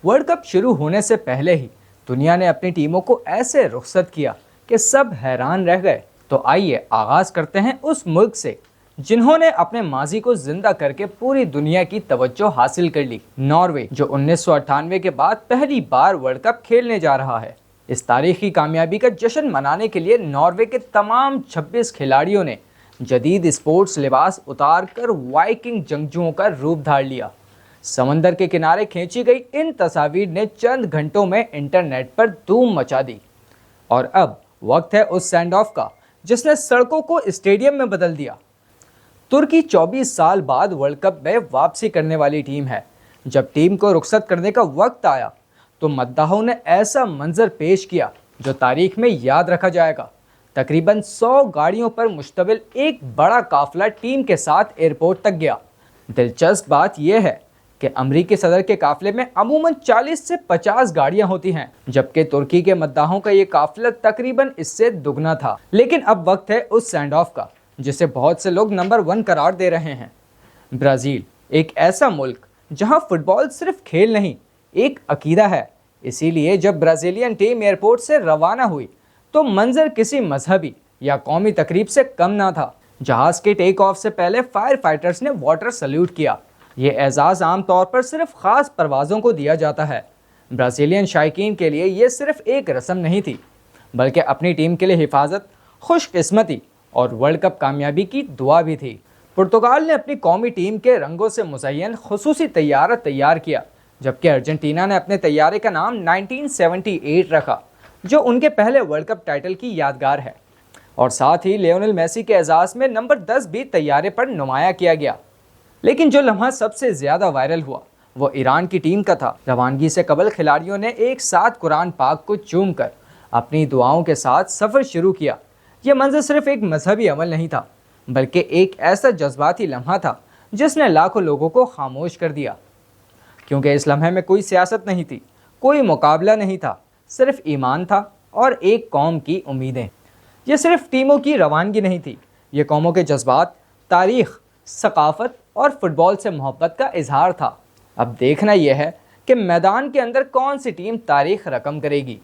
World cup शुरू होने से पहले ही दुनिया ने अपनी टीमों को ऐसे रुखसत किया कि सब हैरान रह गए। तो आइए आगाज करते हैं उस मुल्क से जिन्होंने अपने माजी को जिंदा करके पूरी दुनिया की तवज्जो हासिल कर ली, नॉर्वे, जो 1998 के बाद पहली बार वर्ल्ड कप खेलने जा रहा है। इस तारीखी कामयाबी का जश्न मनाने के लिए नॉर्वे के तमाम 26 खिलाड़ियों ने जदीद स्पोर्ट्स लिबास उतार कर वाइकिंग जंगजुओं का रूप धार लिया। समंदर के किनारे खींची गई इन तस्वीर ने चंद घंटों में इंटरनेट पर धूम मचा दी। और अब वक्त है उस सेंड ऑफ का जिसने सड़कों को स्टेडियम में बदल दिया। तुर्की 24 साल बाद वर्ल्ड कप में वापसी करने वाली टीम है। जब टीम को रुखसत करने का वक्त आया तो मद्दाहों ने ऐसा मंजर पेश किया जो तारीख में याद रखा जाएगा। तकरीबन 100 गाड़ियों पर मुश्तमिल एक बड़ा काफिला टीम के साथ एयरपोर्ट तक गया। दिलचस्प बात यह है कि अमरीकी सदर के काफिले में अमूमन 40 से 50 गाड़ियां होती हैं, जबकि तुर्की के मद्दाहों का ये काफिला तकरीबन इससे दुगना था। लेकिन अब वक्त है उस सेंड ऑफ का जिसे बहुत से लोग नंबर 1 करार दे रहे हैं। ब्राज़ील, एक ऐसा मुल्क जहां फुटबॉल सिर्फ खेल नहीं, एक अकीदा है। इसीलिए जब ब्राज़ीलियन टीम एयरपोर्ट से रवाना हुई तो मंजर किसी मजहबी या कौमी तकरीब से कम ना था। जहाज के टेक ऑफ से पहले फायर फाइटर्स ने वाटर सल्यूट किया। ये एजाज़ आम तौर पर सिर्फ ख़ास परवाज़ों को दिया जाता है। ब्राज़ीलियन शायकीन के लिए ये सिर्फ एक रस्म नहीं थी, बल्कि अपनी टीम के लिए हिफाजत, खुशकिस्मती और वर्ल्ड कप कामयाबी की दुआ भी थी। पुर्तगाल ने अपनी कौमी टीम के रंगों से मुज़य्यन खुसूसी तैयारा तैयार किया, जबकि अर्जेंटीना ने अपने तैयारे का नाम 1978 रखा, जो उनके पहले वर्ल्ड कप टाइटल की यादगार है। और साथ ही लियोनेल मेसी के एजाज़ में नंबर 10 भी तैयारे पर नुमाया किया गया। लेकिन जो लम्हा सबसे ज़्यादा वायरल हुआ वो ईरान की टीम का था। रवानगी से कबल खिलाड़ियों ने एक साथ कुरान पाक को चूम कर अपनी दुआओं के साथ सफ़र शुरू किया। यह मंजर सिर्फ एक मजहबी अमल नहीं था, बल्कि एक ऐसा जज्बाती लम्हा था जिसने लाखों लोगों को खामोश कर दिया। क्योंकि इस लम्हे में कोई सियासत नहीं थी, कोई मुकाबला नहीं था, सिर्फ ईमान था और एक कौम की उम्मीदें। ये सिर्फ टीमों की रवानगी नहीं थी, ये कौमों के जज्बात, तारीख़, सकाफ़त और फुटबॉल से मोहब्बत का इजहार था। अब देखना यह है कि मैदान के अंदर कौन सी टीम तारीख़ रकम करेगी।